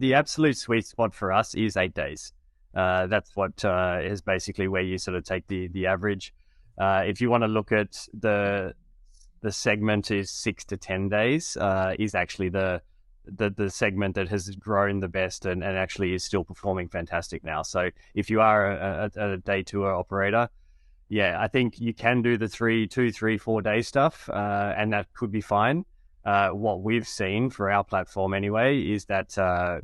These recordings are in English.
the absolute sweet spot for us is 8 days. That's what is basically where you sort of take the average. If you want to look at the segment is 6 to 10 days, is actually the segment that has grown the best and actually is still performing fantastic now. So if you are a day tour operator, yeah, I think you can do the 2, 3, 4 day stuff, and that could be fine. What we've seen for our platform anyway is that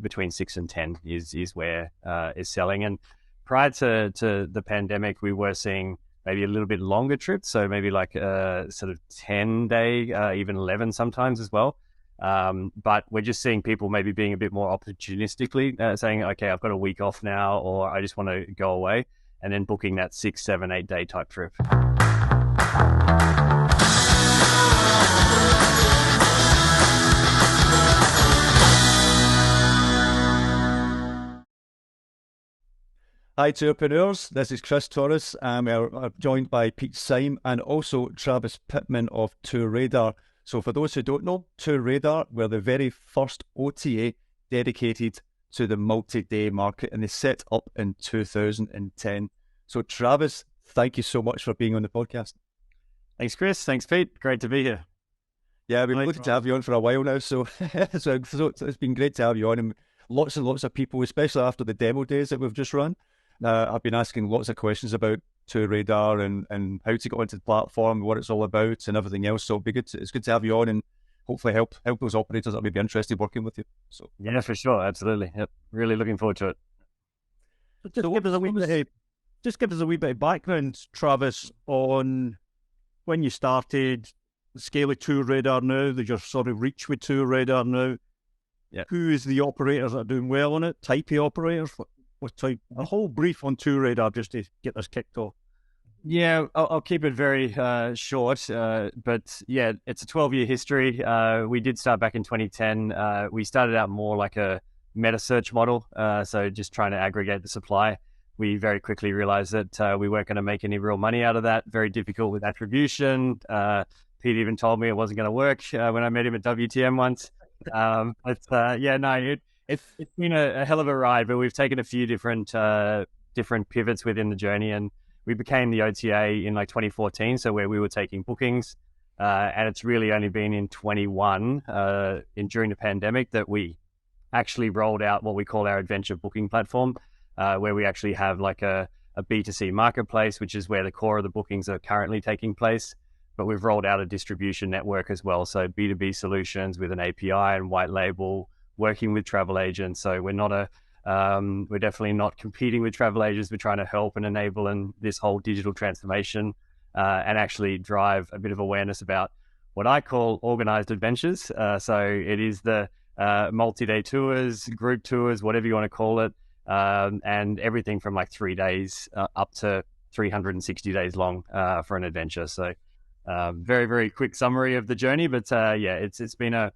between 6 and 10 is where is selling. And prior to the pandemic, we were seeing maybe a little bit longer trips, so maybe like sort of 10 day, even 11 sometimes as well. But we're just seeing people maybe being a bit more opportunistically saying, okay, I've got a week off now, or I just want to go away, and then booking that 6, 7, 8 day type trip. Hi, Tourpreneurs. This is Chris Torres. I'm joined by Pete Syme and also Travis Pittman of TourRadar. So for those who don't know, TourRadar were the very first OTA dedicated to the multi-day market, and they set up in 2010. So Travis, thank you so much for being on the podcast. Thanks, Chris. Thanks, Pete. Great to be here. Yeah, we've been looking to have you on for a while now, so it's been great to have you on. And lots of people, especially after the demo days that we've just run, I've been asking lots of questions about TourRadar and how to get onto the platform, what it's all about, and everything else. So it's good to have you on and hopefully help those operators that may be interested working with you. So yeah, for sure, absolutely. Yep. Really looking forward to it. Just give us a wee bit of background, Travis, on when you started, the scale of TourRadar now, your sort of reach with TourRadar now. Yeah. Who is the operators that are doing well on it? Type of operators? What type? A whole brief on TourRadar just to get this kicked off. Yeah, I'll keep it very short, but yeah, it's a 12-year history. We did start back in 2010. We started out more like a meta search model, so just trying to aggregate the supply. We very quickly realized that we weren't going to make any real money out of that. Very difficult with attribution. Pete even told me it wasn't going to work when I met him at WTM once. It's been a hell of a ride, but we've taken a few different pivots within the journey, and we became the OTA in like 2014, so where we were taking bookings, and it's really only been in 21 during the pandemic that we actually rolled out what we call our adventure booking platform, where we actually have like a B2C marketplace, which is where the core of the bookings are currently taking place. But we've rolled out a distribution network as well, so B2B solutions with an API and white label, working with travel agents. So we're not we're definitely not competing with travel agents. We're trying to help and enable in this whole digital transformation and actually drive a bit of awareness about what I call organized adventures. So it is the multi-day tours, group tours, whatever you want to call it, and everything from like 3 days up to 360 days long for an adventure. So very, very quick summary of the journey, but it's been a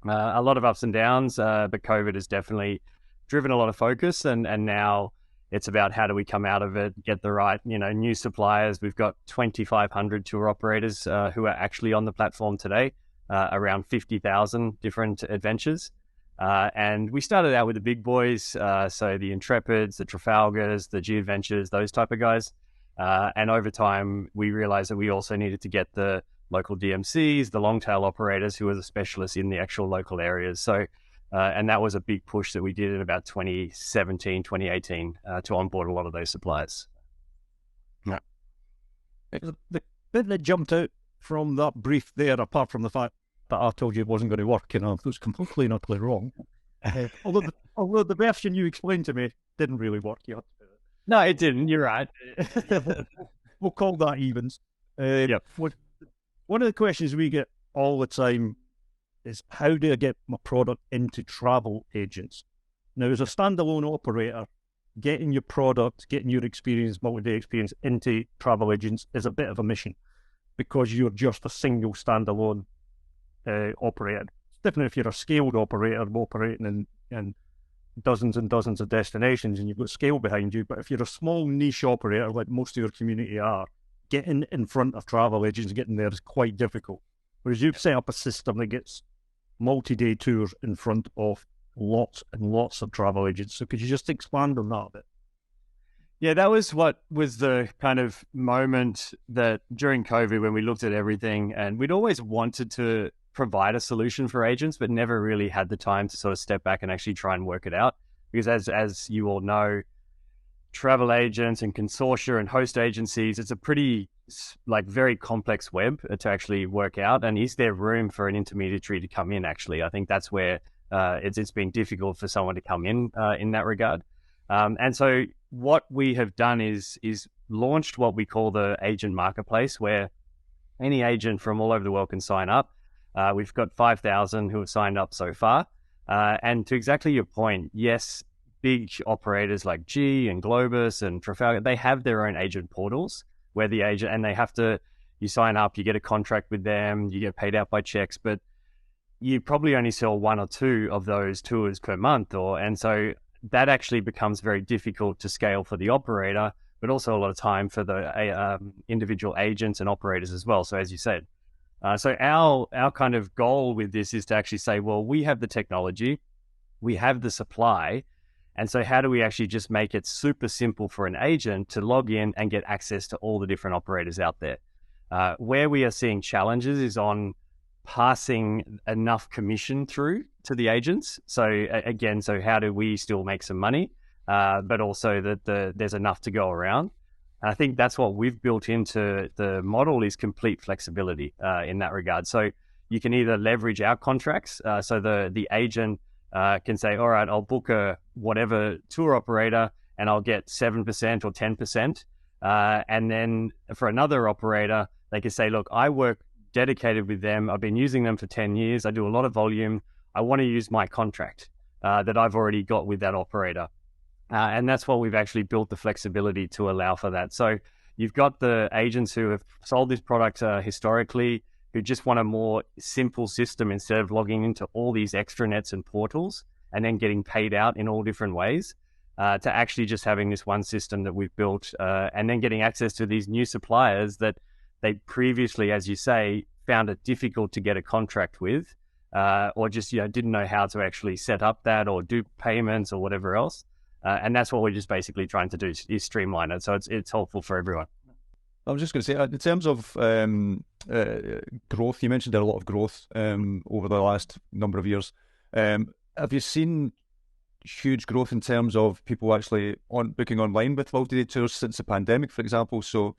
lot of ups and downs, but COVID has definitely driven a lot of focus, and now it's about how do we come out of it, get the right, new suppliers. We've got 2,500 tour operators who are actually on the platform today, around 50,000 different adventures. And we started out with the big boys, so the Intrepids, the Trafalgars, the G Adventures, those type of guys. And over time, we realized that we also needed to get the local DMCs, the long tail operators who are the specialists in the actual local areas. So, and that was a big push that we did in about 2017, 2018 to onboard a lot of those suppliers. Yeah. The bit that jumped out from that brief there, apart from the fact that I told you it wasn't going to work, and I was completely and utterly wrong. Although the version you explained to me didn't really work yet. No, it didn't. You're right. We'll call that evens. Yep. One of the questions we get all the time is, how do I get my product into travel agents? Now, as a standalone operator, getting your product, getting your experience, multi-day experience into travel agents is a bit of a mission, because you're just a single standalone operator. It's different if you're a scaled operator operating in dozens and dozens of destinations and you've got scale behind you. But if you're a small niche operator, like most of your community are, getting in front of travel agents, getting there is quite difficult. Whereas you've set up a system that gets multi-day tours in front of lots and lots of travel agents. So could you just expand on that a bit? Yeah, that was what was the kind of moment that during COVID when we looked at everything, and we'd always wanted to provide a solution for agents, but never really had the time to sort of step back and actually try and work it out. Because as you all know, travel agents and consortia and host agencies, it's a pretty very complex web to actually work out. And is there room for an intermediary to come in? Actually, I think that's where it's been difficult for someone to come in that regard. And so what we have done is launched what we call the agent marketplace, where any agent from all over the world can sign up. We've got 5,000 who have signed up so far. And to exactly your point, yes, big operators like G and Globus and Trafalgar, they have their own agent portals where the agent, and they have to, you sign up, you get a contract with them, you get paid out by checks, but you probably only sell one or two of those tours per month. And so that actually becomes very difficult to scale for the operator, but also a lot of time for the individual agents and operators as well. So as you said, so our kind of goal with this is to actually say, well, we have the technology, we have the supply, and so how do we actually just make it super simple for an agent to log in and get access to all the different operators out there? Where we are seeing challenges is on passing enough commission through to the agents. So again, so how do we still make some money, but also that there's enough to go around? And I think that's what we've built into the model is complete flexibility in that regard. So you can either leverage our contracts. So the agent can say, all right, I'll book a whatever tour operator and I'll get 7% or 10%. And then for another operator, they can say, look, I work dedicated with them. I've been using them for 10 years. I do a lot of volume. I want to use my contract that I've already got with that operator. And that's what we've actually built the flexibility to allow for that. So you've got the agents who have sold this product historically, who just want a more simple system instead of logging into all these extranets and portals and then getting paid out in all different ways, to actually just having this one system that we've built, and then getting access to these new suppliers that they previously, as you say, found it difficult to get a contract with, or just didn't know how to actually set up that or do payments or whatever else. And that's what we're just basically trying to do is streamline it. So it's helpful for everyone. I was just going to say, in terms of growth, you mentioned there a lot of growth over the last number of years. Have you seen huge growth in terms of people actually booking online with multi-day tours since the pandemic, for example? So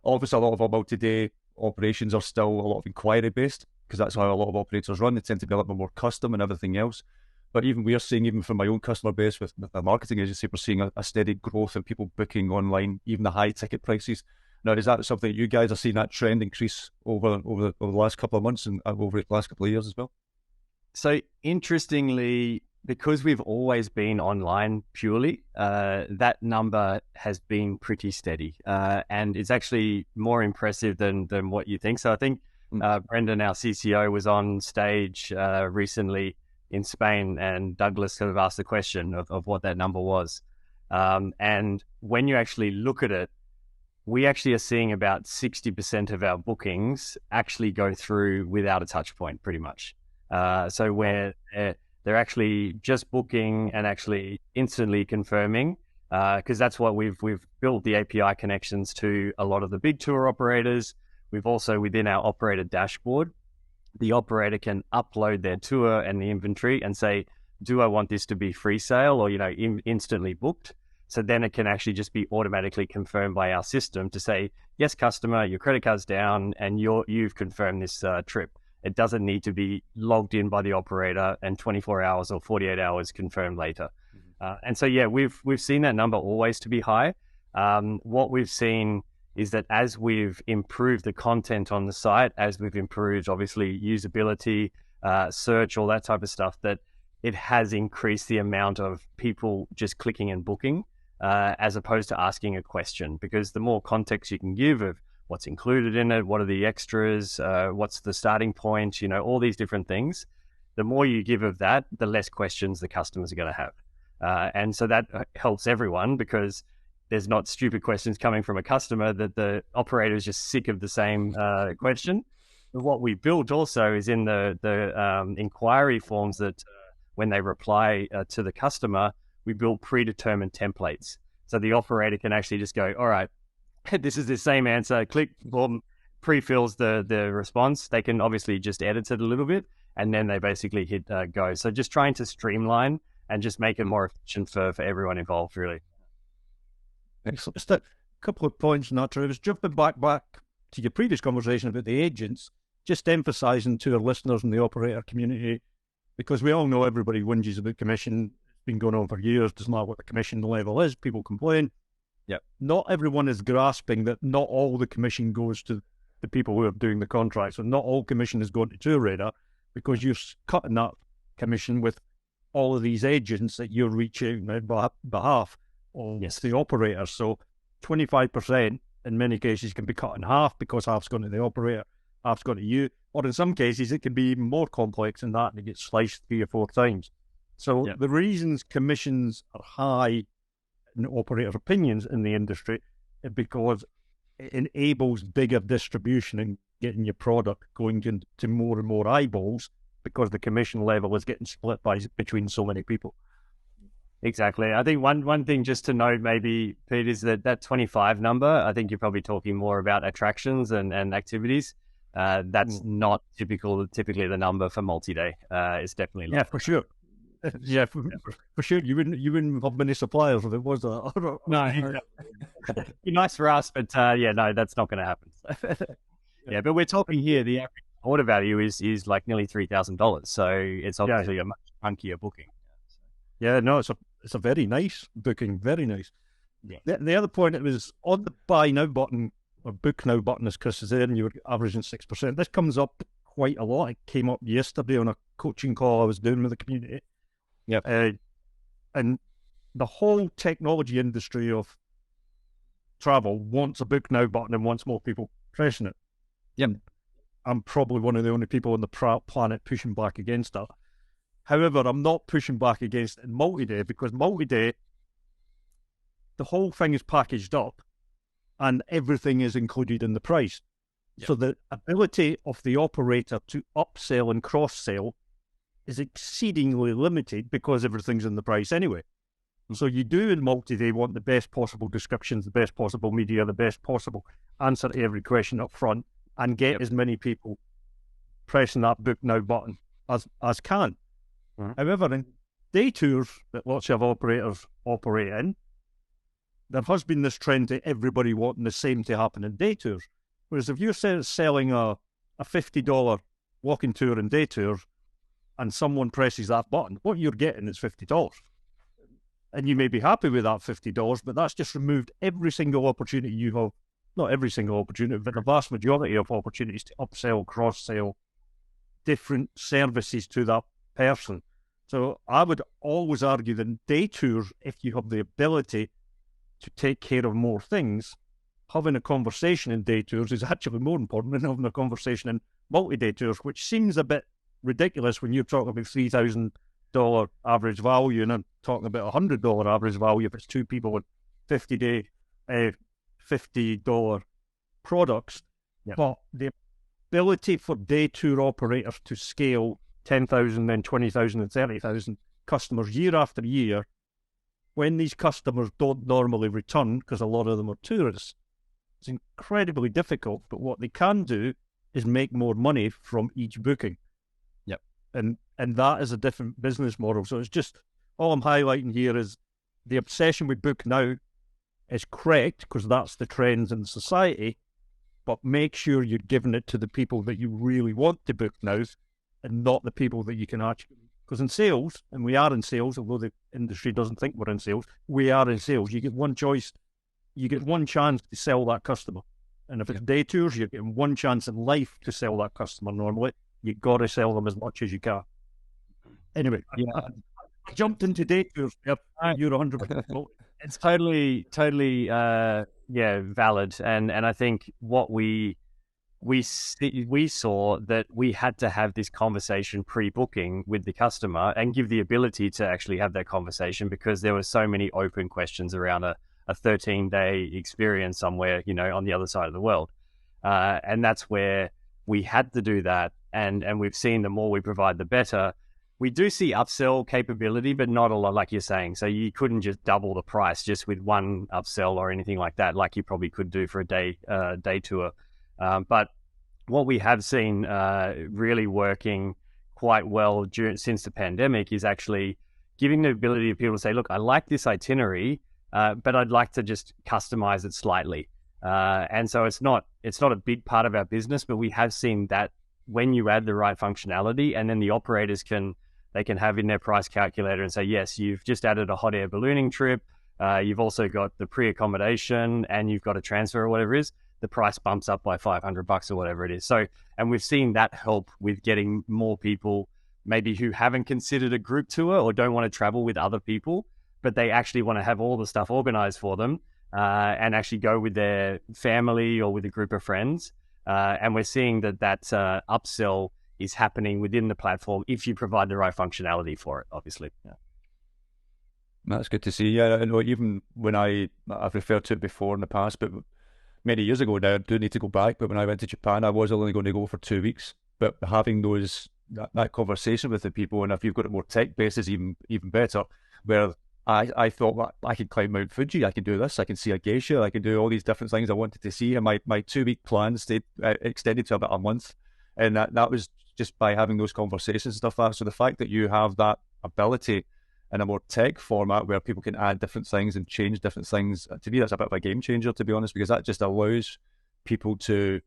obviously a lot of our multi-day operations are still a lot of inquiry-based, because that's how a lot of operators run. They tend to be a little bit more custom and everything else. But even we're seeing, even from my own customer base with the marketing agency, we're seeing a steady growth in people booking online, even the high ticket prices. Now, is that something you guys are seeing that trend increase over the last couple of months and over the last couple of years as well? So interestingly, because we've always been online purely, that number has been pretty steady. And it's actually more impressive than what you think. So I think Brendan, our CCO, was on stage recently in Spain, and Douglas sort of asked the question of what that number was. And when you actually look at it, we actually are seeing about 60% of our bookings actually go through without a touch point, pretty much. So where they're actually just booking and actually instantly confirming, because that's what we've built the API connections to a lot of the big tour operators. We've also, within our operator dashboard, the operator can upload their tour and the inventory and say, do I want this to be free sale or, instantly booked? So then it can actually just be automatically confirmed by our system to say, yes, customer, your credit card's down and you've confirmed this trip. It doesn't need to be logged in by the operator and 24 hours or 48 hours confirmed later. And so, yeah, we've seen that number always to be high. What we've seen is that as we've improved the content on the site, as we've improved, obviously, usability, search, all that type of stuff, that it has increased the amount of people just clicking and booking, as opposed to asking a question, because the more context you can give of what's included in it, what are the extras, what's the starting point, all these different things, the more you give of that, the less questions the customers are going to have. And so that helps everyone, because there's not stupid questions coming from a customer that the operator is just sick of the same question. But what we built also is in the inquiry forms that when they reply to the customer, we build predetermined templates. So the operator can actually just go, all right, this is the same answer, click, boom, pre-fills the response. They can obviously just edit it a little bit, and then they basically hit go. So just trying to streamline and just make it more efficient for everyone involved, really. Excellent. Just a couple of points on that, Travis. Jumping back to your previous conversation about the agents, just emphasising to our listeners in the operator community, because we all know everybody whinges about commission. It's been going on for years. Doesn't matter what the commission level is. People complain. Yeah. Not everyone is grasping that not all the commission goes to the people who are doing the contract. So not all commission is going to TourRadar, because you're cutting that commission with all of these agents that you're reaching on behalf of the operator. So 25% in many cases can be cut in half, because half's going to the operator, half's going to you. Or in some cases, it can be even more complex than that, and it gets sliced 3 or 4 times. So the reasons commissions are high in operator opinions in the industry is because it enables bigger distribution and getting your product going to more and more eyeballs, because the commission level is getting split between so many people. Exactly. I think one thing just to note maybe, Pete, is that 25 number, I think you're probably talking more about attractions and activities. That's not typically the number for multi-day. It's definitely not. Yeah, for sure. Yeah, for sure. You wouldn't have many suppliers if it was that. No, be nice for us, but no, that's not going to happen. Yeah, but we're talking here, the average order value is like nearly $3,000, so it's obviously a much chunkier booking. Yeah, no, it's a very nice booking, very nice. Yeah. The other point, it was on the buy now button or book now button, as Chris is there, and you were averaging 6%. This comes up quite a lot. It came up yesterday on a coaching call I was doing with the community. Yeah, and the whole technology industry of travel wants a book now button and wants more people pressing it. Yeah, I'm probably one of the only people on the planet pushing back against that. However, I'm not pushing back against it in multi-day, because multi-day, the whole thing is packaged up and everything is included in the price. Yeah. So the ability of the operator to upsell and cross-sell is exceedingly limited, because everything's in the price anyway. So you do in multi-day want the best possible descriptions, the best possible media, the best possible answer to every question up front, and get as many people pressing that book now button as can. Mm-hmm. However, in day tours that lots of operators operate in, there has been this trend to everybody wanting the same to happen in day tours. Whereas if you're selling a $50 walking tour in day tours, and someone presses that button, what you're getting is $50. And you may be happy with that $50, but that's just removed every single opportunity you have. Not every single opportunity, but the vast majority of opportunities to upsell, cross-sell different services to that person. So I would always argue that in day tours, if you have the ability to take care of more things, having a conversation in day tours is actually more important than having a conversation in multi-day tours, which seems a bit ridiculous when you're talking about $3,000 average value, and I'm talking about $100 average value if it's 2 people with $50 products. Yeah. But the ability for day tour operators to scale 10,000, then 20,000 and 30,000 customers year after year, when these customers don't normally return, because a lot of them are tourists, it's incredibly difficult. But what they can do is make more money from each booking. And that is a different business model. So it's just, all I'm highlighting here is the obsession with book now is correct, because that's the trends in society, but make sure you're giving it to the people that you really want to book now, and not the people that you can actually, because in sales, and we are in sales, although the industry doesn't think we're in sales, we are in sales. You get one choice, you get one chance to sell that customer. And if it's day tours, you're getting one chance in life to sell that customer normally. You got to sell them as much as you can. Anyway, I jumped into day tours. Yep, you're 100%. It's totally, valid. And I think what we saw that we had to have this conversation pre-booking with the customer and give the ability to actually have that conversation, because there were so many open questions around a 13-day experience somewhere, on the other side of the world. And that's where we had to do that. And we've seen the more we provide, the better. We do see upsell capability, but not a lot, like you're saying. So you couldn't just double the price just with one upsell or anything like that, like you probably could do for a day tour. But what we have seen really working quite well since the pandemic is actually giving the ability of people to say, look, I like this itinerary, but I'd like to just customize it slightly. And so it's not a big part of our business, but we have seen that when you add the right functionality, and then the operators can have in their price calculator and say, yes, you've just added a hot air ballooning trip. You've also got the pre-accommodation and you've got a transfer or whatever it is. The price bumps up by $500 or whatever it is. So, and we've seen that help with getting more people maybe who haven't considered a group tour or don't want to travel with other people, but they actually want to have all the stuff organized for them and actually go with their family or with a group of friends. And we're seeing that upsell is happening within the platform if you provide the right functionality for it, obviously. Yeah. That's good to see. Yeah, I know even when I've referred to it before in the past, but many years ago now, I do need to go back, but when I went to Japan, I was only going to go for 2 weeks. But having that conversation with the people, and if you've got it more tech-based, is even better, where I thought, well, I can climb Mount Fuji, I can do this, I can see a geisha, I can do all these different things I wanted to see, and my 2 week plan stayed extended to about a month. And that was just by having those conversations and stuff like that. So the fact that you have that ability in a more tech format where people can add different things and change different things, to me, that's a bit of a game changer, to be honest, because that just allows people to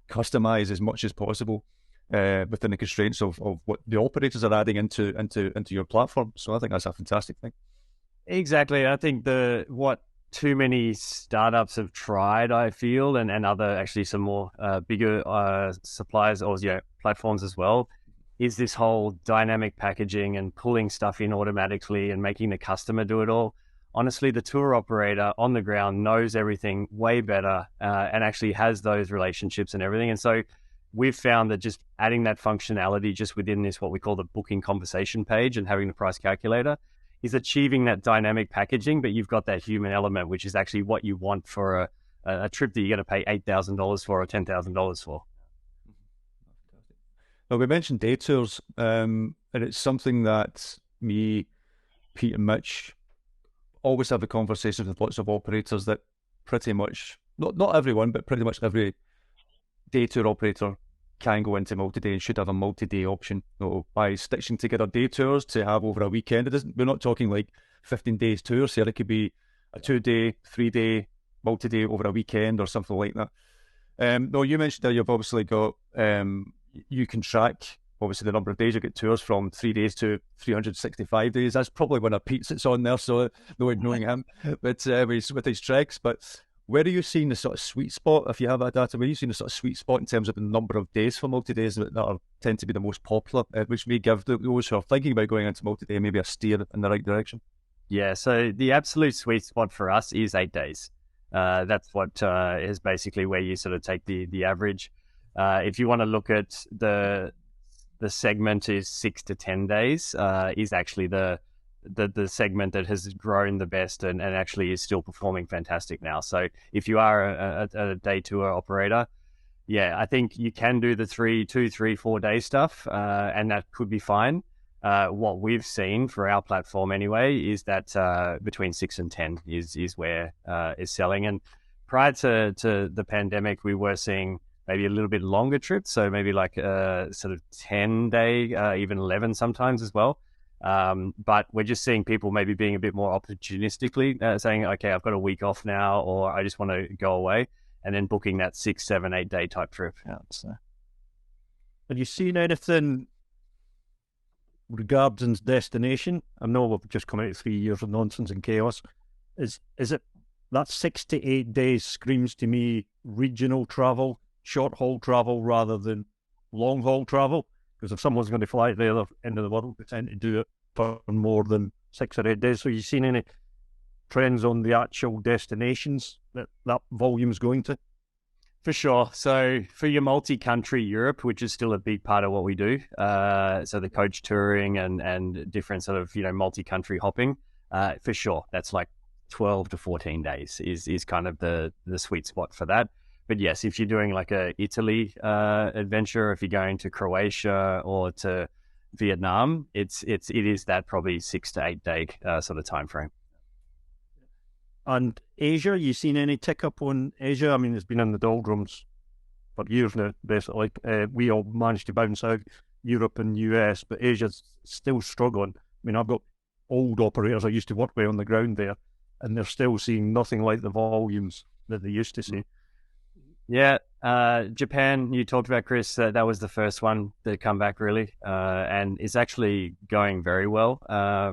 customize as much as possible within the constraints of what the operators are adding into your platform. So I think that's a fantastic thing. Exactly. I think what too many startups have tried, I feel, and other actually some more bigger suppliers or platforms as well, is this whole dynamic packaging and pulling stuff in automatically and making the customer do it all. Honestly, the tour operator on the ground knows everything way better and actually has those relationships and everything. And so we've found that just adding that functionality just within this, what we call the booking conversation page, and having the price calculator, is achieving that dynamic packaging, but you've got that human element, which is actually what you want for a trip that you're going to pay $8,000 for or $10,000 for. Well, we mentioned day tours, and it's something that me, Pete and Mitch always have the conversations with lots of operators that pretty much, not everyone, but pretty much every day tour operator can go into multi-day and should have a multi-day option. So by stitching together day tours to have over a weekend, we're not talking like 15 days tours here. It could be a 2-day, 3-day, multi-day over a weekend or something like that. No, you mentioned that you've obviously got, you can track obviously the number of days you get tours from 3 days to 365 days. That's probably when a Pete sits on there, so no ignoring him, but with his treks. But where are you seeing the sort of sweet spot, if you have that data, where are you seeing the sort of sweet spot in terms of the number of days for multi-days that tend to be the most popular, which may give those who are thinking about going into multi-day maybe a steer in the right direction? Yeah, so the absolute sweet spot for us is 8 days. That's what is basically where you sort of take the average. If you want to look at the segment is 6 to 10 days, is actually the segment that has grown the best and actually is still performing fantastic now. So if you are a day tour operator, yeah, I think you can do the 2, 3, 4 day stuff, and that could be fine. What we've seen for our platform anyway is that between 6 and 10 is where is selling. And prior to the pandemic, we were seeing maybe a little bit longer trips, so maybe like sort of 10 day, even 11 sometimes as well. But we're just seeing people maybe being a bit more opportunistically saying, okay, I've got a week off now, or I just want to go away, and then booking that 6, 7, 8 day type trip. Yeah, so. Have you seen anything regarding destination? I know we've just come out of 3 years of nonsense and chaos. Is it that 6 to 8 days screams to me regional travel, short haul travel rather than long haul travel? Because if someone's going to fly at the other end of the world, they tend to do it for more than 6 or 8 days. So you seen any trends on the actual destinations that volume's going to? For sure. So for your multi-country Europe, which is still a big part of what we do, so the coach touring and different sort of, multi-country hopping, for sure, that's like 12 to 14 days is kind of the sweet spot for that. But yes, if you're doing like a Italy adventure, if you're going to Croatia or to Vietnam, it is that probably 6 to 8 day sort of time frame. And Asia, you seen any tick up on Asia? I mean, it's been in the doldrums for years now, basically. We all managed to bounce out Europe and US, but Asia's still struggling. I mean, I've got old operators I used to work with on the ground there, and they're still seeing nothing like the volumes that they used to see. Yeah, Japan, you talked about, Chris, that was the first one to come back really, and it's actually going very well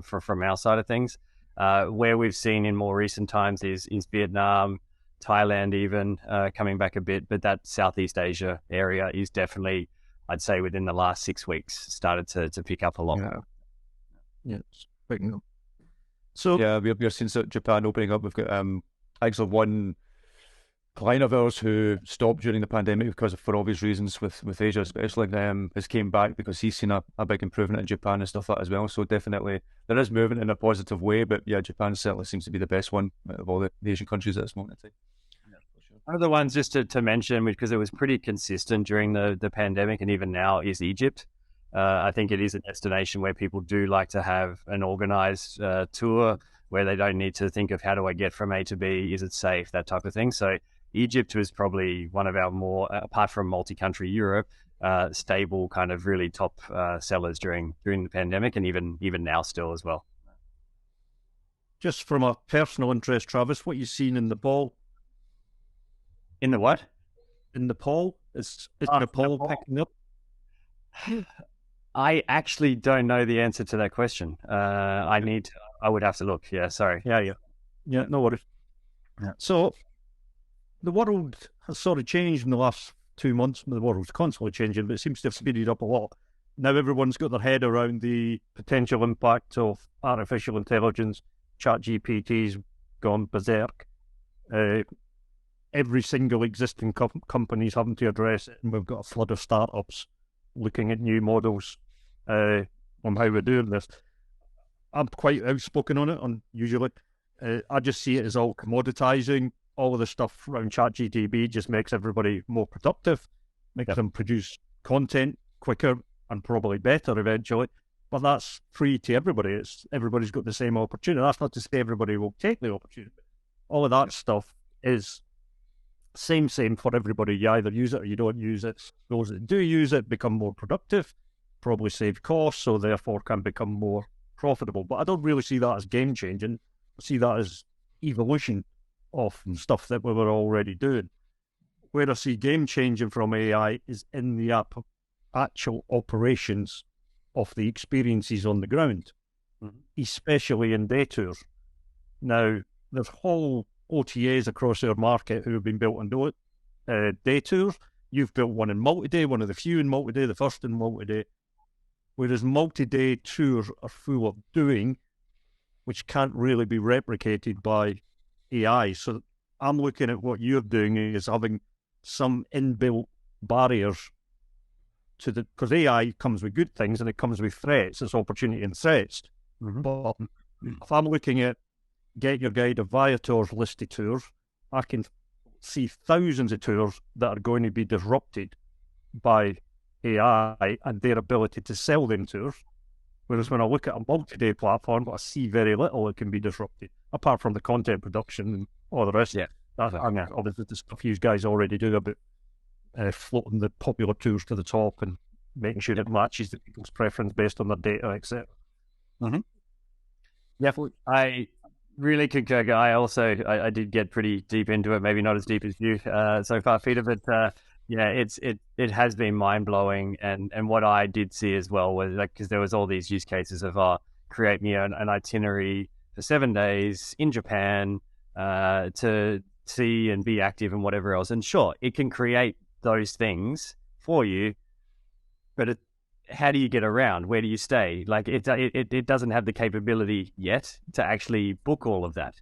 from our side of things. Where we've seen in more recent times is Vietnam, Thailand even coming back a bit, but that Southeast Asia area is definitely, I'd say within the last 6 weeks, started to pick up a lot. Yeah, it's picking up. So yeah, we're seeing Japan opening up. We've got actually one client of ours who stopped during the pandemic because for obvious reasons with Asia especially, has came back because he's seen a big improvement in Japan and stuff like that as well. So definitely there is movement in a positive way, but yeah, Japan certainly seems to be the best one of all the Asian countries at this moment in time. Yeah, for sure. One of the ones just to mention, because it was pretty consistent during the pandemic and even now, is Egypt. I think it is a destination where people do like to have an organized tour where they don't need to think of how do I get from A to B, is it safe, that type of thing. So Egypt was probably one of our more, apart from multi-country Europe, stable kind of really top sellers during the pandemic, and even now still as well. just from a personal interest, Travis, what you seen in Nepal? In the what? In Nepal? Is Nepal picking up? I actually don't know the answer to that question. I would have to look. Yeah, sorry. Yeah, no worries. Yeah. So the world has sort of changed in the last 2 months. The world's constantly changing, but it seems to have speeded up a lot. Now everyone's got their head around the potential impact of artificial intelligence. ChatGPT's gone berserk. Every single existing company is having to address it, and we've got a flood of startups looking at new models on how we're doing this. I'm quite outspoken on it, usually. I just see it as all commoditizing. All of the stuff around ChatGPT just makes everybody more productive, makes them produce content quicker and probably better eventually. But that's free to everybody. Everybody's got the same opportunity. That's not to say everybody will take the opportunity. All of that stuff is same for everybody. You either use it or you don't use it. Those that do use it become more productive, probably save costs, so therefore can become more profitable. But I don't really see that as game changing. I see that as evolution of stuff that we were already doing. Where I see game changing from AI is in the actual operations of the experiences on the ground, especially in day tours. Now, there's whole OTAs across our market who have been built on day tours. You've built one in multi-day, one of the few in multi-day, the first in multi-day. Whereas multi-day tours are full of doing, which can't really be replicated by AI. So I'm looking at what you're doing is having some inbuilt barriers to because AI comes with good things and it comes with threats. It's opportunity and threats. But if I'm looking at Get Your Guide of Viator's listed tours, I can see thousands of tours that are going to be disrupted by AI and their ability to sell them tours. Whereas when I look at a multi-day platform, I see very little that can be disrupted, apart from the content production and all the rest. Yeah. Obviously, the stuff you guys already do about floating the popular tours to the top and making sure it matches the people's preference based on their data, etc. Yeah, I really concur. I did get pretty deep into it, maybe not as deep as you so far, Peter, but yeah, it has been mind blowing. And what I did see as well was because there was all these use cases of create me an itinerary for 7 days in Japan to see and be active and whatever else. And sure, it can create those things for you, but how do you get around? Where do you stay? Like it doesn't have the capability yet to actually book all of that.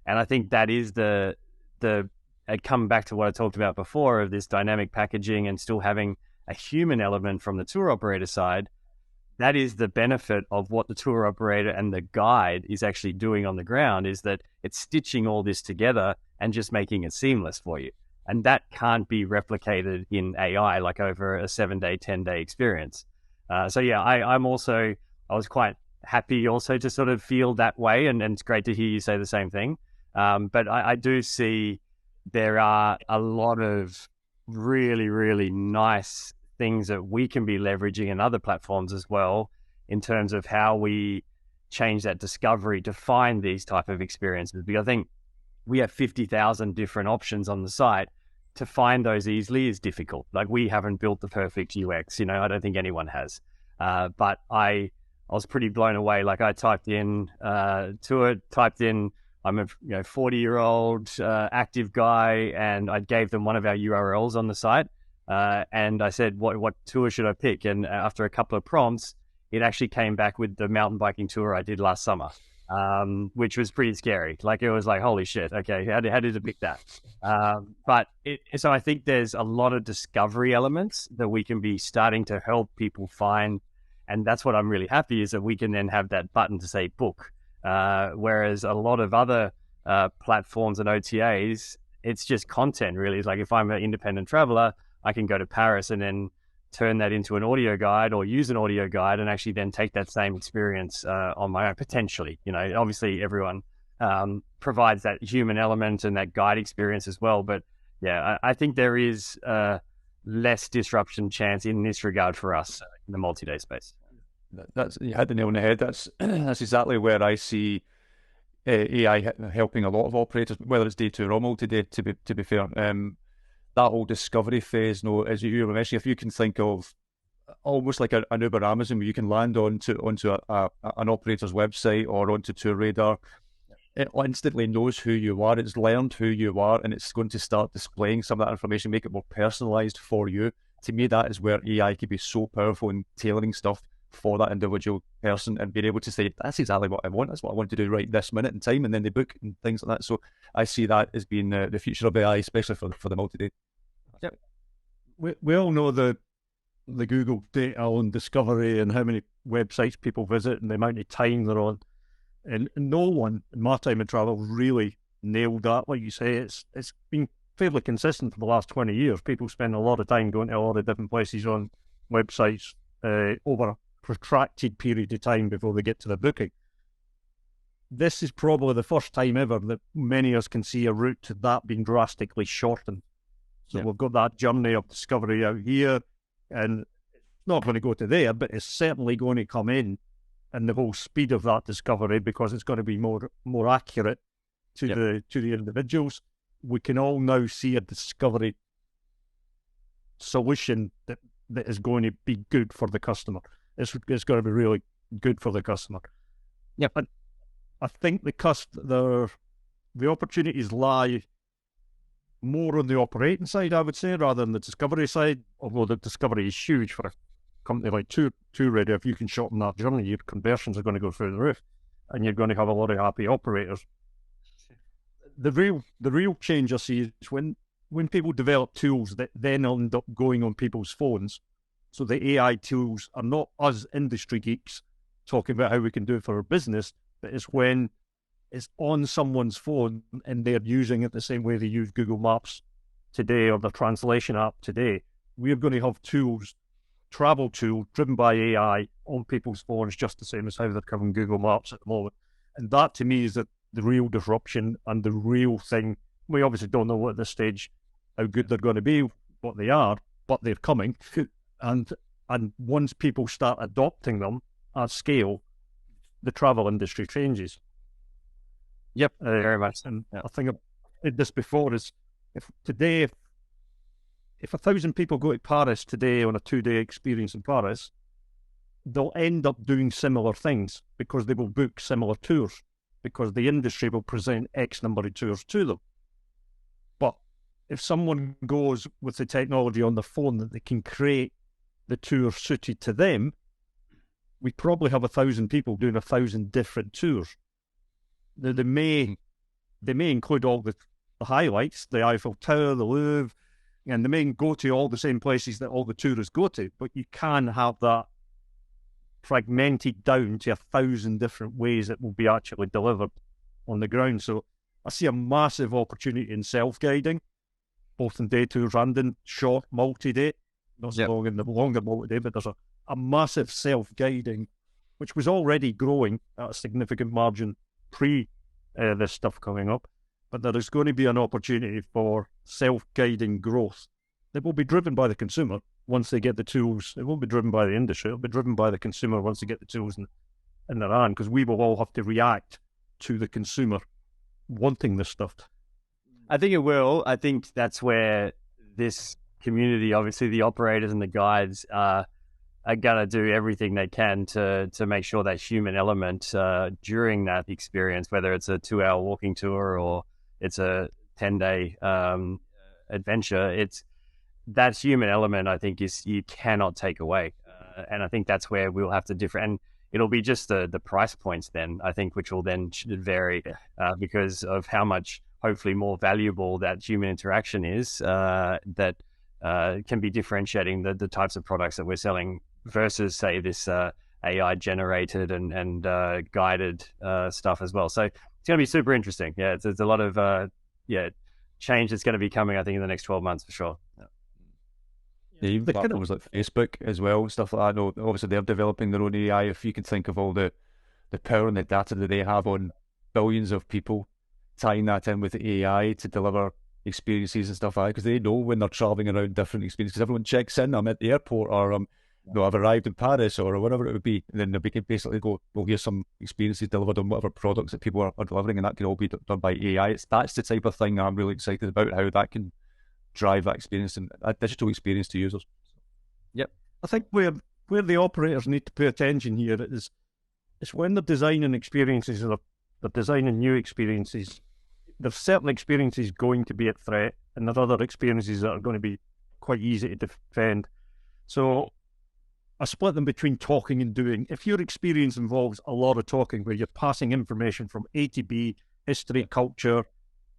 And I think that is I'd come back to what I talked about before of this dynamic packaging and still having a human element from the tour operator side. That is the benefit of what the tour operator and the guide is actually doing on the ground, is that it's stitching all this together and just making it seamless for you. And that can't be replicated in AI, like over a 7-day, 10-day experience. So yeah, I was quite happy also to sort of feel that way, and it's great to hear you say the same thing. But I do see there are a lot of really, really nice things that we can be leveraging in other platforms as well, in terms of how we change that discovery to find these type of experiences. Because I think we have 50,000 different options on the site. To find those easily is difficult. Like, we haven't built the perfect UX, I don't think anyone has. But I was pretty blown away. Like, I typed in I'm a 40-year-old active guy, and I gave them one of our URLs on the site, and I said, what tour should I pick? And after a couple of prompts, it actually came back with the mountain biking tour I did last summer, which was pretty scary. Like, it was like, holy shit, okay, how did it pick that? So I think there's a lot of discovery elements that we can be starting to help people find. And that's what I'm really happy is that we can then have that button to say book. Whereas a lot of other platforms and OTAs, it's just content really. It's like, if I'm an independent traveler, I can go to Paris and then turn that into an audio guide, or use an audio guide and actually then take that same experience on my own, potentially. Obviously everyone provides that human element and that guide experience as well. But yeah, I think there is less disruption chance in this regard for us in the multi-day space. You had the nail on the head. That's exactly where I see AI helping a lot of operators, whether it's day two or multi-day. To be fair, that whole discovery phase, as you were mentioning, if you can think of almost like an Uber Amazon, where you can land onto an operator's website or onto TourRadar, it instantly knows who you are. It's learned who you are, and it's going to start displaying some of that information, make it more personalized for you. To me, that is where AI could be so powerful in tailoring stuff for that individual person, and being able to say, that's exactly what I want. That's what I want to do right this minute in time, and then they book and things like that. So I see that as being the future of AI, especially for the multi-day. Yep. We all know the Google data on discovery and how many websites people visit and the amount of time they're on. And no one in my time in travel really nailed that. Like you say, it's been fairly consistent for the last 20 years. People spend a lot of time going to a lot of different places on websites over a protracted period of time before they get to the booking. This is probably the first time ever that many of us can see a route to that being drastically shortened. So we've got that journey of discovery out here, and it's not going to go to there, but it's certainly going to come in, and the whole speed of that discovery, because it's going to be more accurate to the individuals. We can all now see a discovery solution that is going to be good for the customer. It's going to be really good for the customer. Yeah, but I think the opportunities lie more on the operating side, I would say, rather than the discovery side. Although the discovery is huge for a company like TourRadar. If you can shorten that journey, your conversions are going to go through the roof, and you're going to have a lot of happy operators. The real change I see is when people develop tools that then end up going on people's phones. So the AI tools are not us industry geeks talking about how we can do it for our business, but it's when it's on someone's phone and they're using it the same way they use Google Maps today or the translation app today. We're going to have travel tools driven by AI on people's phones, just the same as how they're covering Google Maps at the moment. And that, to me, is the real disruption and the real thing. We obviously don't know at this stage how good they're going to be, what they are, but they're coming. And once people start adopting them at scale, the travel industry changes. Yep, very much. And I think I've said this before, is if 1,000 people go to Paris today on a 2-day experience in Paris, they'll end up doing similar things because they will book similar tours, because the industry will present X number of tours to them. But if someone goes with the technology on the phone that they can create the tour suited to them, we probably have 1,000 people doing 1,000 different tours. They may include all the highlights, the Eiffel Tower, the Louvre, and they may go to all the same places that all the tourists go to, but you can have that fragmented down to 1,000 different ways that will be actually delivered on the ground. So I see a massive opportunity in self-guiding, both in day tours and in short multi-day. Not so long in the longer multi-day, but there's a a massive self-guiding, which was already growing at a significant margin pre this stuff coming up. But there is going to be an opportunity for self-guiding growth that will be driven by the consumer once they get the tools. It won't be driven by the industry. It'll be driven by the consumer once they get the tools in their hand, because we will all have to react to the consumer wanting this stuff. I think it will. I think that's where this community, obviously the operators and the guides, are going to do everything they can to make sure that human element during that experience, whether it's a 2-hour walking tour or it's a 10-day adventure, it's that human element, I think, is you cannot take away. And I think that's where we'll have to differ. And it'll be just the price points then, I think, which will then vary because of how much, hopefully, more valuable that human interaction is that can be differentiating the types of products that we're selling versus, say, this AI generated and guided stuff as well. So it's going to be super interesting. Yeah, there's a lot of change that's going to be coming, I think, in the next 12 months for sure. Yeah, even platforms like Facebook as well, stuff like that. I know obviously they're developing their own AI. If you can think of all the power and the data that they have on billions of people, tying that in with AI to deliver experiences and stuff like that, because they know when they're traveling around different experiences, because everyone checks in, I'm at the airport, or I've arrived in Paris, or whatever it would be, and then they can basically go, well, here's some experiences delivered on whatever products that people are delivering, and that can all be done by AI. That's the type of thing I'm really excited about, how that can drive that experience and a digital experience to users. Yep. I think where the operators need to pay attention here is when they're designing experiences, or they're designing new experiences, there's certain experiences going to be at threat, and there are other experiences that are going to be quite easy to defend. So I split them between talking and doing. If your experience involves a lot of talking, where you're passing information from A to B, history, culture,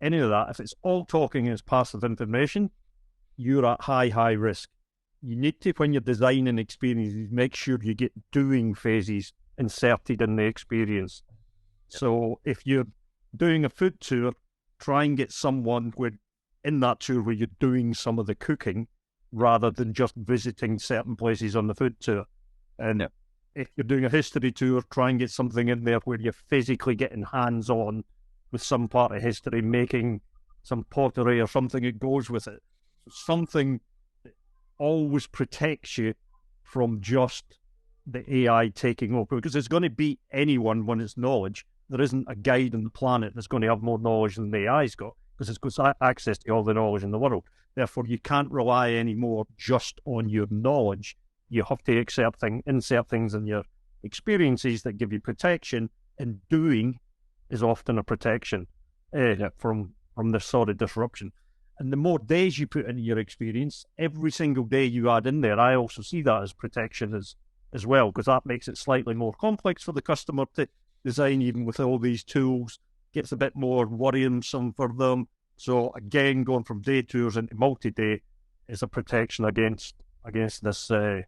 any of that, if it's all talking and it's passive information, you're at high risk. You need to, when you're designing experiences, make sure you get doing phases inserted in the experience. Yep. So if you're doing a food tour, try and get someone in that tour where you're doing some of the cooking rather than just visiting certain places on the food tour. And if you're doing a history tour, try and get something in there where you're physically getting hands-on with some part of history, making some pottery or something that goes with it. So something that always protects you from just the AI taking over, because there's going to be anyone when it's knowledge. There isn't a guide on the planet that's going to have more knowledge than the AI's got, because it's got access to all the knowledge in the world. Therefore, you can't rely anymore just on your knowledge. You have to insert things in your experiences that give you protection, and doing is often a protection from this sort of disruption. And the more days you put into your experience, every single day you add in there, I also see that as protection as well, because that makes it slightly more complex for the customer to design, even with all these tools. Gets a bit more worrisome for them. So again, going from day tours into multi-day is a protection against this. I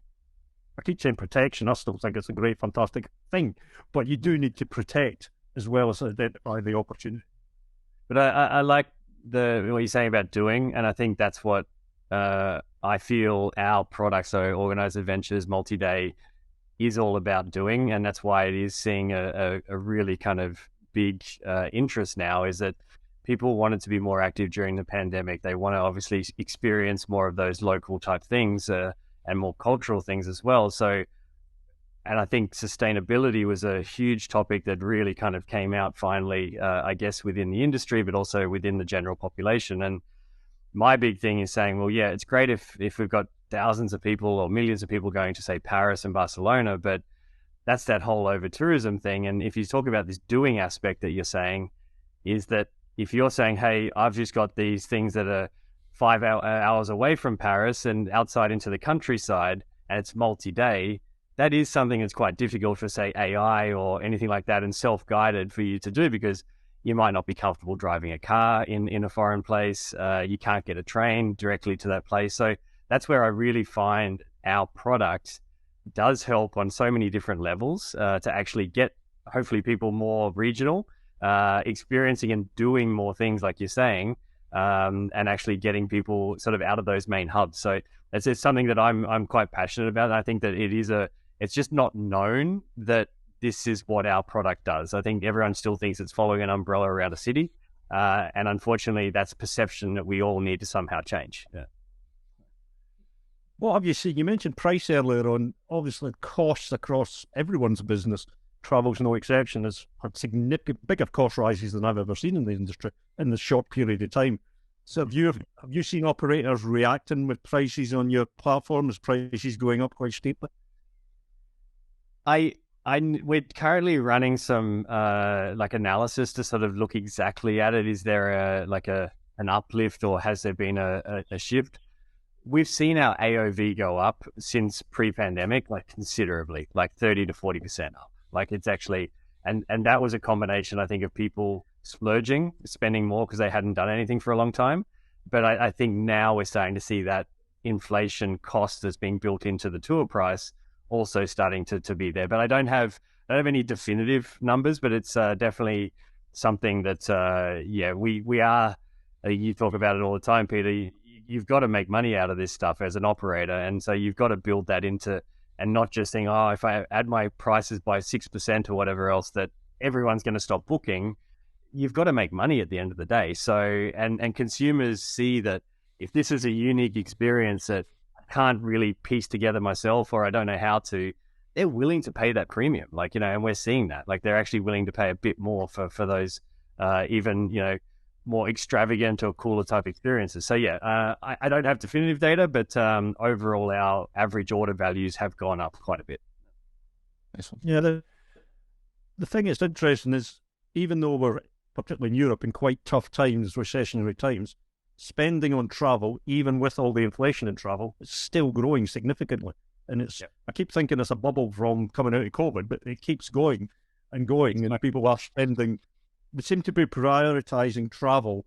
keep saying protection. I still think it's a great, fantastic thing, but you do need to protect as well as identify the opportunity. But I like what you're saying about doing, and I think that's what I feel our products, so Organized Adventures, multi-day, is all about doing, and that's why it is seeing a really kind of big interest now, is that people wanted to be more active during the pandemic. They want to obviously experience more of those local type things and more cultural things as well. So, and I think sustainability was a huge topic that really kind of came out finally, I guess, within the industry, but also within the general population. And my big thing is saying, well, yeah, it's great if we've got thousands of people or millions of people going to, say, Paris and Barcelona, but that's that whole over tourism thing. And if you talk about this doing aspect that you're saying, is that if you're saying, hey, I've just got these things that are 5 hours away from Paris and outside into the countryside, and it's multi-day, that is something that's quite difficult for, say, AI or anything like that and self-guided for you to do, because you might not be comfortable driving a car in a foreign place. You can't get a train directly to that place. So that's where I really find our product does help on so many different levels to actually get, hopefully, people more regional, experiencing and doing more things like you're saying, and actually getting people sort of out of those main hubs. So it's something that I'm quite passionate about. And I think that it's just not known that this is what our product does. I think everyone still thinks it's following an umbrella around a city. And unfortunately, that's a perception that we all need to somehow change. Yeah. What have you seen? You mentioned price earlier on. Obviously, costs across everyone's business, travel's no exception, has had significant, bigger cost rises than I've ever seen in the industry in this short period of time. So have you seen operators reacting with prices on your platform as prices going up quite steeply? We're currently running some like analysis to sort of look exactly at it. Is there an uplift, or has there been a shift? We've seen our AOV go up since pre-pandemic, like considerably, like 30 to 40% up. Like it's actually, and that was a combination, I think, of people splurging, spending more because they hadn't done anything for a long time. But I think now we're starting to see that inflation cost that's being built into the tour price also starting to be there. But I don't have any definitive numbers, but it's definitely something that, we are, you talk about it all the time, Peter, you've got to make money out of this stuff as an operator. And so you've got to build that into, and not just think, oh, if I add my prices by 6% or whatever else, that everyone's going to stop booking. You've got to make money at the end of the day. So, and consumers see that if this is a unique experience that I can't really piece together myself, or I don't know how to, they're willing to pay that premium. Like, and we're seeing that, like they're actually willing to pay a bit more for those, even, more extravagant or cooler type experiences. So yeah, I don't have definitive data, but overall our average order values have gone up quite a bit. Yeah, the thing that's interesting is, even though we're, particularly in Europe, in quite tough times, recessionary times, spending on travel, even with all the inflation in travel, is still growing significantly. And I keep thinking it's a bubble from coming out of COVID, but it keeps going and going, and people are spending. We seem to be prioritizing travel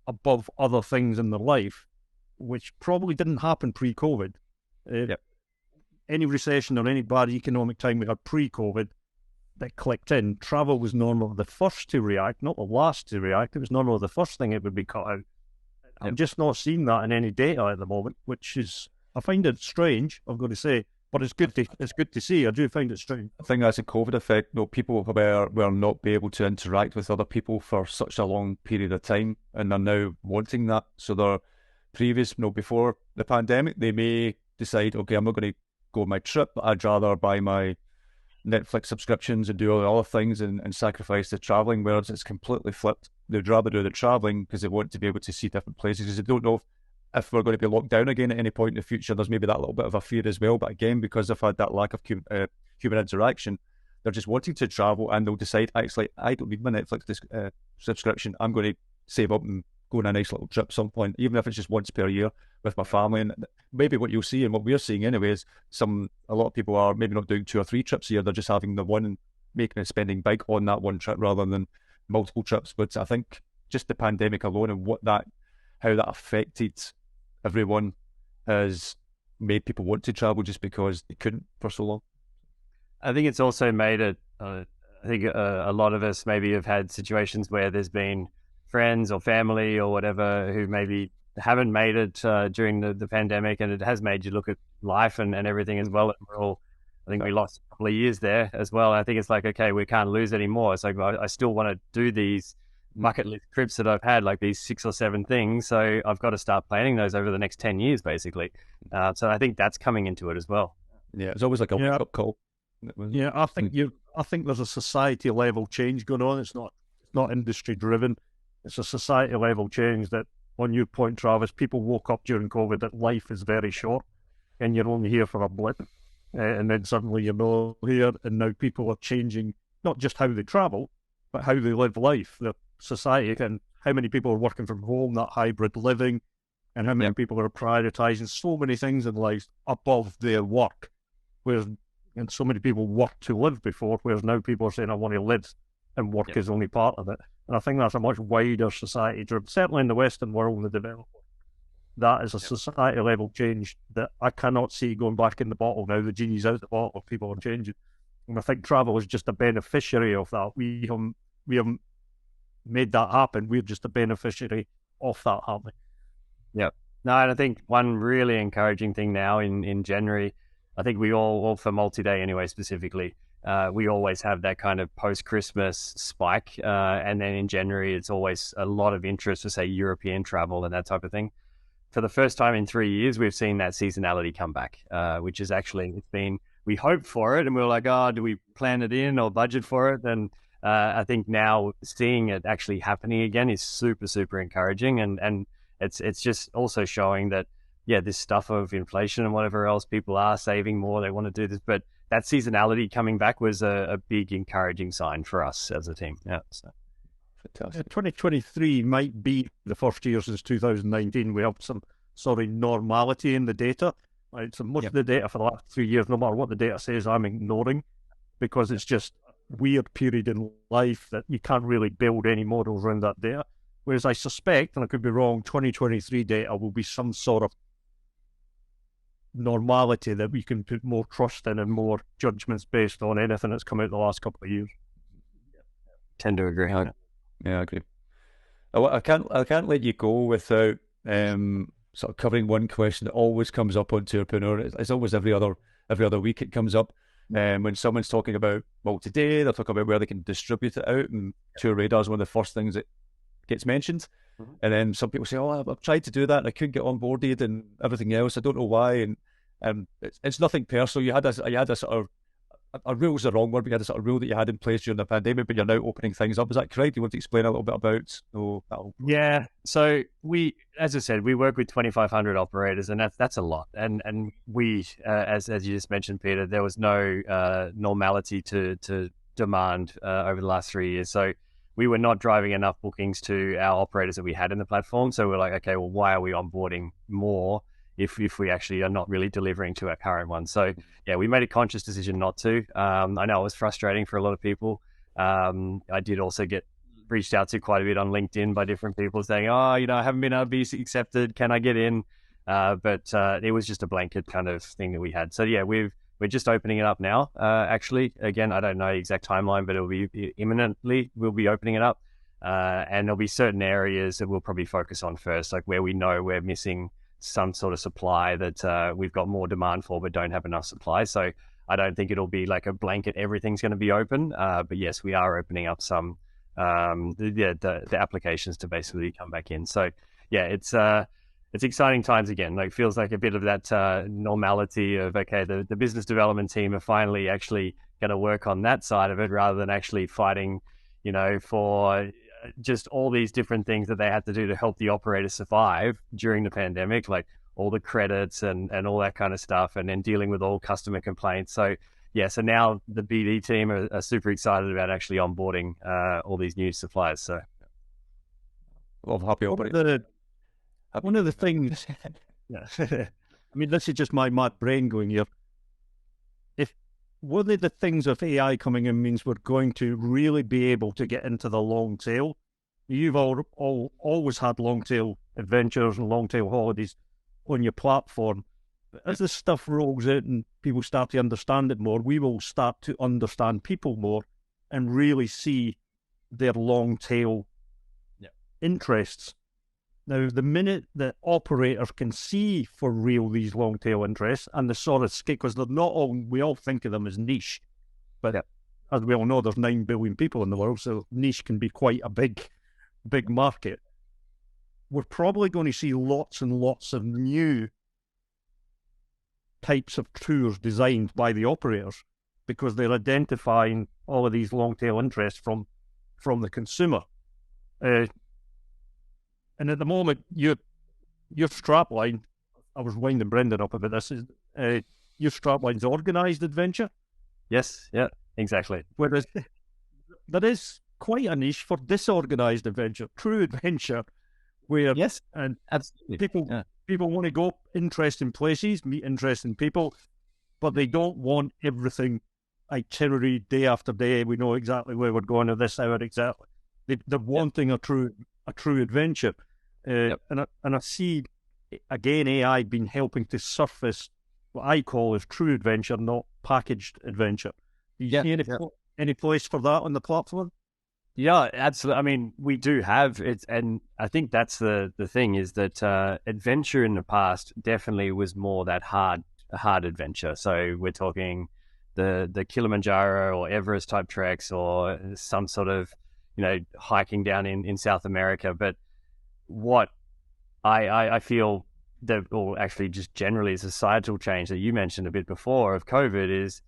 above other things in their life, which probably didn't happen pre-COVID. Any recession or any bad economic time we had pre-COVID that clicked in, travel was normally the first to react, not the last to react. It was normally the first thing it would be cut out. I'm just not seeing that in any data at the moment, which is, I find it strange, I've got to say. But it's good to see. I do find it strange. I think that's a COVID effect. People were not be able to interact with other people for such a long period of time, and they're now wanting that. So they're before the pandemic, they may decide, okay, I'm not going to go on my trip, but I'd rather buy my Netflix subscriptions and do all the other things and sacrifice the traveling, whereas it's completely flipped. They'd rather do the traveling because they want to be able to see different places, because they don't know if we're going to be locked down again at any point in the future. There's maybe that little bit of a fear as well. But again, because they've had that lack of human interaction, they're just wanting to travel, and they'll decide, actually, I don't need my Netflix subscription. I'm going to save up and go on a nice little trip some point, even if it's just once per year with my family. And maybe what you'll see, and what we're seeing anyway, is a lot of people are maybe not doing 2 or 3 trips a year. They're just having the one and making and spending big on that one trip rather than multiple trips. But I think just the pandemic alone and how that affected everyone has made people want to travel just because they couldn't for so long. I think it's also made it, I think a lot of us maybe have had situations where there's been friends or family or whatever who maybe haven't made it during the pandemic, and it has made you look at life and everything as well. I think we lost a couple of years there as well. I think it's like, okay, we can't lose anymore. It's like, I still want to do these bucket list trips that I've had, like these 6 or 7 things. So I've got to start planning those over the next 10 years, basically. So I think that's coming into it as well. Yeah, it's always like a wake-up call. Yeah, I think there's a society level change going on. It's not industry driven. It's a society level change that, on your point, Travis, people woke up during COVID that life is very short and you're only here for a blip. And then suddenly you're not here, and now people are changing not just how they travel, but how they live life. The society, and how many people are working from home, that hybrid living, and how many people are prioritizing so many things in life above their work, and so many people work to live before, whereas now people are saying, I want to live, and work is only part of it. And I think that's a much wider society driven, certainly in the Western world and the developed world. That is a society level change that I cannot see going back in the bottle now. The genie's out the bottle, people are changing. And I think travel is just a beneficiary of that. We haven't made that happen. We're just a beneficiary off that happening. Yeah. No, and I think one really encouraging thing now in January, I think we all for multi-day anyway specifically, we always have that kind of post-Christmas spike. And then in January, it's always a lot of interest for, say, European travel and that type of thing. For the first time in 3 years, we've seen that seasonality come back, which is actually, it's been, we hoped for it and we were like, oh, do we plan it in or budget for it? And I think now seeing it actually happening again is super, super encouraging. And it's just also showing that, yeah, this stuff of inflation and whatever else, people are saving more, they want to do this, but that seasonality coming back was a big encouraging sign for us as a team. Yeah. So. Fantastic. 2023 might be the first year since 2019 we have some sort of normality in the data. Right? So most of the data for the last 3 years, no matter what the data says, I'm ignoring because it's just a weird period in life that you can't really build any models around that data. Whereas I suspect, and I could be wrong, 2023 data will be some sort of normality that we can put more trust in and more judgments based on anything that's come out the last couple of years. Tend to agree. Yeah, I agree. I can't let you go without sort of covering one question that always comes up on Tourpreneur. It's always every other week it comes up. When someone's talking about multi-day, they're talking about where they can distribute it out, and TourRadar is one of the first things that gets mentioned. And then some people say, "Oh, I've tried to do that and I couldn't get onboarded and everything else. I don't know why." And it's nothing personal. You had a sort of a rule is the wrong word, but you had a sort of rule that you had in place during the pandemic, but you're now opening things up. Is that correct? Do you want to explain a little bit about? Yeah. So we, as I said, we work with 2,500 operators, and that's a lot. And we, as you just mentioned, Peter, there was no normality to demand over the last 3 years. So we were not driving enough bookings to our operators that we had in the platform. So we're like, okay, well, why are we onboarding more if we actually are not really delivering to our current one? So yeah, we made a conscious decision not to. I know it was frustrating for a lot of people. I did also get reached out to quite a bit on LinkedIn by different people saying, oh, I haven't been able to be accepted. Can I get in? But it was just a blanket kind of thing that we had. So yeah, we're just opening it up now. Actually, again, I don't know the exact timeline, but it'll be imminently. We'll be opening it up. And there'll be certain areas that we'll probably focus on first, like where we know we're missing some sort of supply that we've got more demand for but don't have enough supply. So I don't think it'll be like a blanket, everything's going to be open. But yes, we are opening up some the applications to basically come back in. So yeah, it's exciting times again. Like feels like a bit of that normality of, okay, the business development team are finally actually going to work on that side of it rather than actually fighting, for just all these different things that they had to do to help the operators survive during the pandemic, like all the credits and all that kind of stuff, and then dealing with all customer complaints. So yeah, so now the BD team are super excited about actually onboarding all these new suppliers. So love happy operators. One of the things, yeah, I mean, this is just my mad brain going here. One of the things of AI coming in means we're going to really be able to get into the long tail. You've always had long tail adventures and long tail holidays on your platform. But as this stuff rolls out and people start to understand it more, we will start to understand people more and really see their long tail interests. Now, the minute that operators can see for real these long tail interests and the sort of scale, because they're not all, we all think of them as niche, but as we all know, there's 9 billion people in the world, so niche can be quite a big market. We're probably going to see lots and lots of new types of tours designed by the operators because they're identifying all of these long tail interests from the consumer. And at the moment, your strapline, I was winding Brendan up about this, is your strapline's organised adventure. Yes, yeah, exactly. Whereas there is quite a niche for disorganised adventure, true adventure, where and absolutely people want to go interesting places, meet interesting people, but they don't want everything itinerary day after day. We know exactly where we're going at this hour exactly. They're wanting a true adventure. And I see, again, AI been helping to surface what I call as true adventure, not packaged adventure. Do you see any place for that on the platform? Yeah, absolutely. I mean, we do have it, and I think that's the thing is that adventure in the past definitely was more that hard adventure. So we're talking the Kilimanjaro or Everest type treks, or some sort of hiking down in South America. But what I feel that, or actually just generally societal change that you mentioned a bit before of COVID, is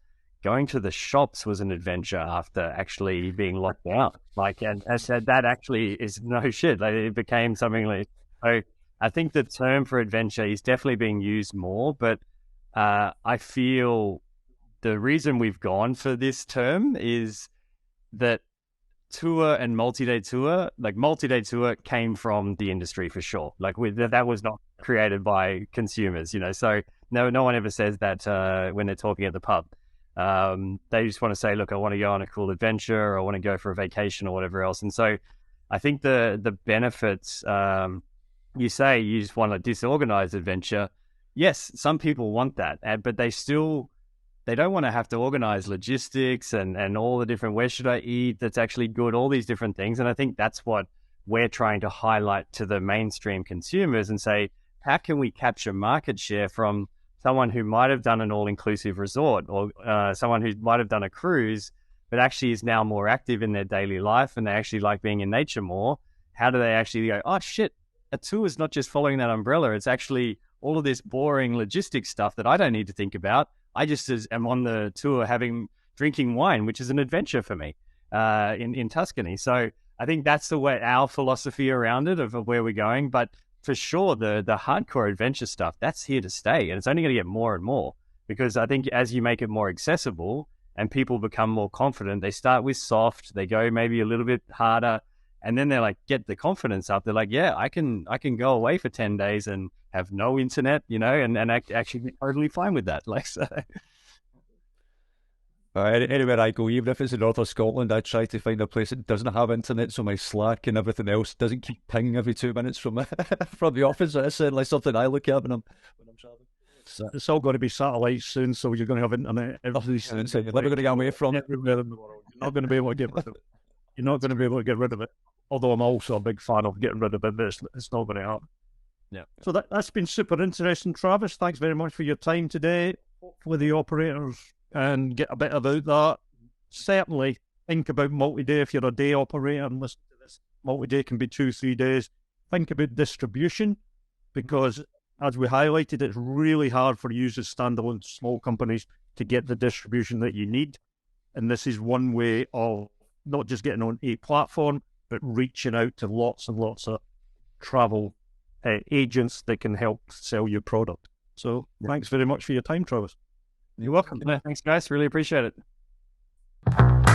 going to the shops was an adventure after actually being locked down. Like, and I said, that actually is no shit. Like, it became something like, so I think the term for adventure is definitely being used more, but I feel the reason we've gone for this term is that tour and multi-day tour, like multi-day tour came from the industry for sure. Like that was not created by consumers, so no one ever says that when they're talking at the pub. They just want to say, look, I want to go on a cool adventure, or I want to go for a vacation or whatever else. And so I think the benefits, you say you just want a disorganized adventure. Yes, some people want that, but they don't want to have to organize logistics and all the different, where should I eat that's actually good, all these different things. And I think that's what we're trying to highlight to the mainstream consumers and say, how can we capture market share from someone who might have done an all-inclusive resort, or someone who might have done a cruise, but actually is now more active in their daily life and they actually like being in nature more. How do they actually go, oh shit, a tour is not just following that umbrella. It's actually all of this boring logistics stuff that I don't need to think about. I just am on the tour drinking wine, which is an adventure for me in Tuscany. So I think that's the way our philosophy around it of where we're going. But for sure, the hardcore adventure stuff, that's here to stay. And it's only going to get more and more, because I think as you make it more accessible and people become more confident, they start with soft, they go maybe a little bit harder, and then they're like, get the confidence up. They're like, yeah, I can go away for 10 days and have no internet, and actually be totally fine with that. Like, so. Anywhere I go, even if it's in North of Scotland, I try to find a place that doesn't have internet, so my Slack and everything else doesn't keep pinging every 2 minutes from from the office. That's certainly something I look at when I'm traveling. So it's all going to be satellites soon, so you're going to have internet. You're never going to get away from it. Everywhere in the world. You're not going to be able to get rid of it. You're not going to be able to get rid of it. Although I'm also a big fan of getting rid of it, but it's not going to happen. Yeah. So that's been super interesting, Travis. Thanks very much for your time today. Hopefully the operators and get a bit about that. Certainly think about multi-day if you're a day operator and listen to this. Multi-day can be 2-3 days. Think about distribution, because as we highlighted, it's really hard for you as standalone small companies to get the distribution that you need. And this is one way of not just getting on a platform, but reaching out to lots and lots of travel agents that can help sell your product. So thanks very much for your time, Travis. You're welcome. Thanks, guys. Really appreciate it.